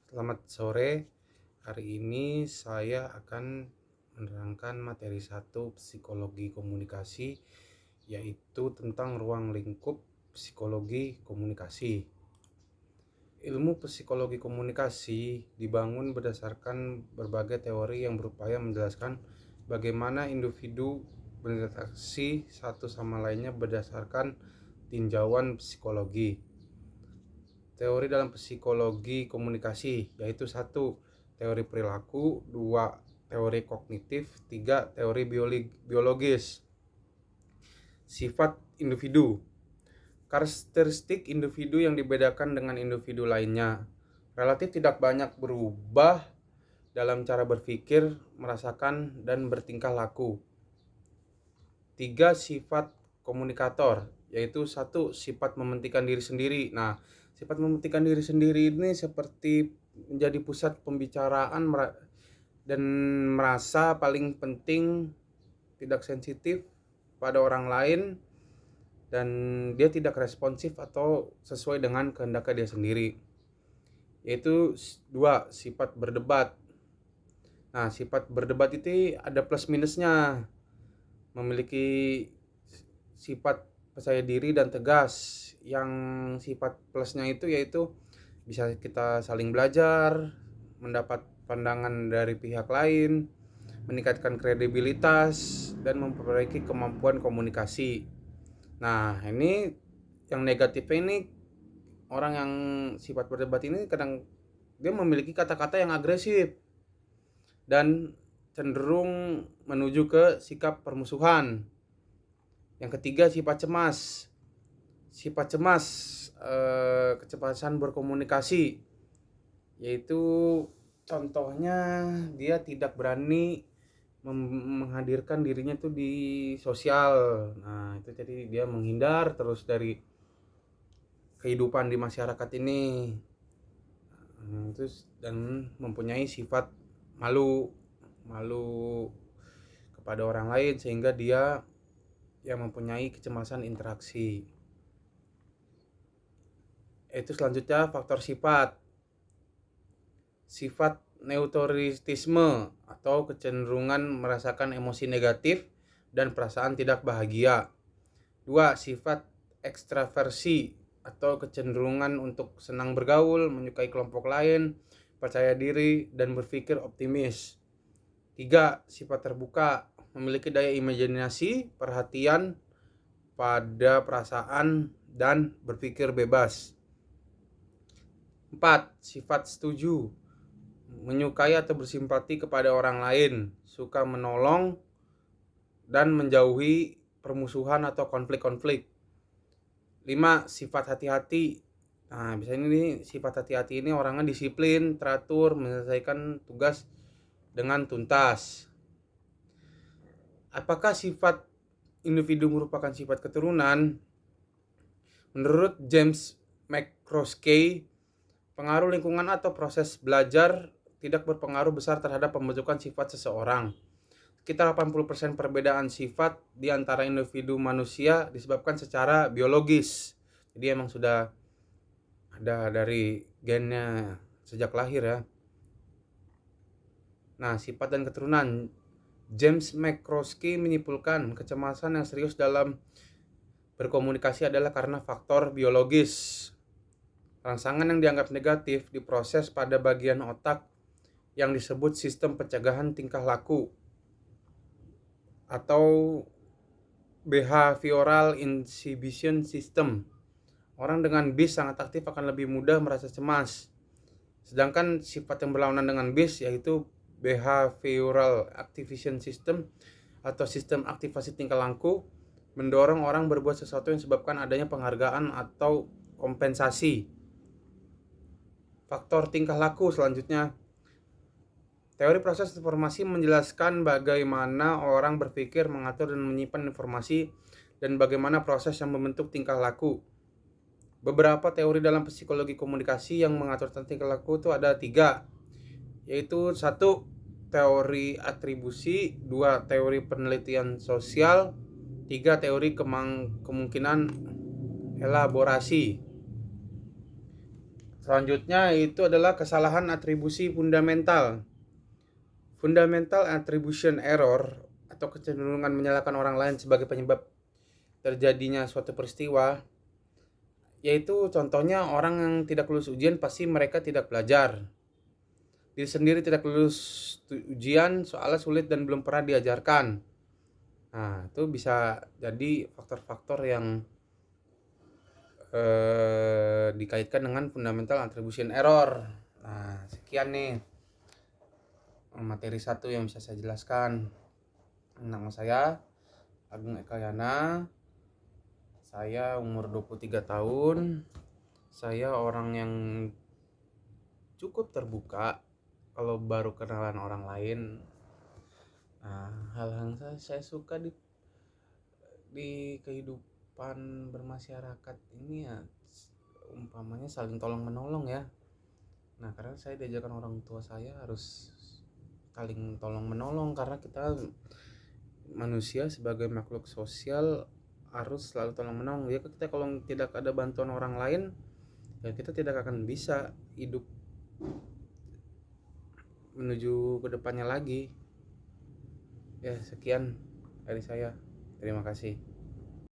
Selamat sore. Hari ini saya akan menerangkan materi 1 psikologi komunikasi, yaitu tentang ruang lingkup psikologi komunikasi. Ilmu psikologi komunikasi dibangun berdasarkan berbagai teori yang berupaya menjelaskan bagaimana individu berinteraksi satu sama lainnya berdasarkan tinjauan psikologi. Teori dalam psikologi komunikasi yaitu 1. Teori perilaku, 2. Teori kognitif, 3. Teori biologis. Sifat individu. Karakteristik individu yang dibedakan dengan individu lainnya relatif tidak banyak berubah dalam cara berpikir, merasakan, dan bertingkah laku. 3. Sifat komunikator, yaitu 1. Sifat mementingkan diri sendiri. Nah, sifat mementingkan diri sendiri ini seperti menjadi pusat pembicaraan dan merasa paling penting, tidak sensitif pada orang lain, dan dia tidak responsif atau sesuai dengan kehendak dia sendiri. Yaitu 2. Sifat berdebat. Nah, sifat berdebat itu ada plus minusnya. Memiliki sifat percaya diri dan tegas. Yang sifat plusnya itu yaitu bisa kita saling belajar, mendapat pandangan dari pihak lain, meningkatkan kredibilitas, dan memperbaiki kemampuan komunikasi. Nah, ini yang negatifnya ini, orang yang sifat berdebat ini kadang dia memiliki kata-kata yang agresif dan cenderung menuju ke sikap permusuhan. Yang ketiga, sifat cemas. Sifat cemas, kecepatan berkomunikasi, yaitu contohnya dia tidak berani menghadirkan dirinya tuh di sosial. Nah, itu jadi dia menghindar terus dari kehidupan di masyarakat ini. Terus dan mempunyai sifat malu kepada orang lain sehingga dia yang mempunyai kecemasan interaksi. Itu selanjutnya faktor sifat. Sifat neurotisme atau kecenderungan merasakan emosi negatif dan perasaan tidak bahagia. 2. Sifat ekstraversi atau kecenderungan untuk senang bergaul, menyukai kelompok lain, percaya diri, dan berpikir optimis. 3. Sifat terbuka, memiliki daya imajinasi, perhatian pada perasaan, dan berpikir bebas. 4. Sifat setuju, menyukai atau bersimpati kepada orang lain, suka menolong, dan menjauhi permusuhan atau konflik-konflik. 5. Sifat hati-hati. Nah, biasanya ini sifat hati-hati ini orangnya disiplin, teratur, menyelesaikan tugas dengan tuntas. Apakah sifat individu merupakan sifat keturunan? Menurut James McCloskey, pengaruh lingkungan atau proses belajar tidak berpengaruh besar terhadap pembentukan sifat seseorang. Sekitar 80% perbedaan sifat di antara individu manusia disebabkan secara biologis. Jadi emang sudah ada dari gennya sejak lahir ya. Nah, sifat dan keturunan. James McCloskey menyimpulkan kecemasan yang serius dalam berkomunikasi adalah karena faktor biologis. Rangsangan yang dianggap negatif diproses pada bagian otak yang disebut sistem pencegahan tingkah laku atau behavioral inhibition system. Orang dengan BIS sangat aktif akan lebih mudah merasa cemas. Sedangkan sifat yang berlawanan dengan BIS yaitu behavioral activation system atau sistem aktivasi tingkah laku mendorong orang berbuat sesuatu yang sebabkan adanya penghargaan atau kompensasi. Faktor tingkah laku selanjutnya. Teori proses informasi menjelaskan bagaimana orang berpikir, mengatur, dan menyimpan informasi, dan bagaimana proses yang membentuk tingkah laku. Beberapa teori dalam psikologi komunikasi yang mengatur tentang tingkah laku itu ada 3, yaitu 1. Teori atribusi, 2. Teori penelitian sosial, 3. Teori kemungkinan elaborasi. Selanjutnya itu adalah kesalahan atribusi fundamental. Fundamental attribution error atau kecenderungan menyalahkan orang lain sebagai penyebab terjadinya suatu peristiwa, yaitu contohnya orang yang tidak lulus ujian pasti mereka tidak belajar. Diri sendiri tidak lulus ujian soalnya sulit dan belum pernah diajarkan. Nah, itu bisa jadi faktor-faktor yang dikaitkan dengan fundamental attribution error. Nah, sekian nih materi 1 yang bisa saya jelaskan. Nama saya Agung Eka Yana. Saya umur 23 tahun. Saya orang yang cukup terbuka kalau baru kenalan orang lain. Nah, hal yang saya suka di kehidupan bermasyarakat ini ya umpamanya saling tolong menolong ya. Nah, karena saya diajarkan orang tua saya harus saling tolong menolong, karena kita manusia sebagai makhluk sosial harus selalu tolong menolong. Ya, kita kalau tidak ada bantuan orang lain, ya kita tidak akan bisa hidup menuju ke depannya lagi. Ya, sekian dari saya. Terima kasih.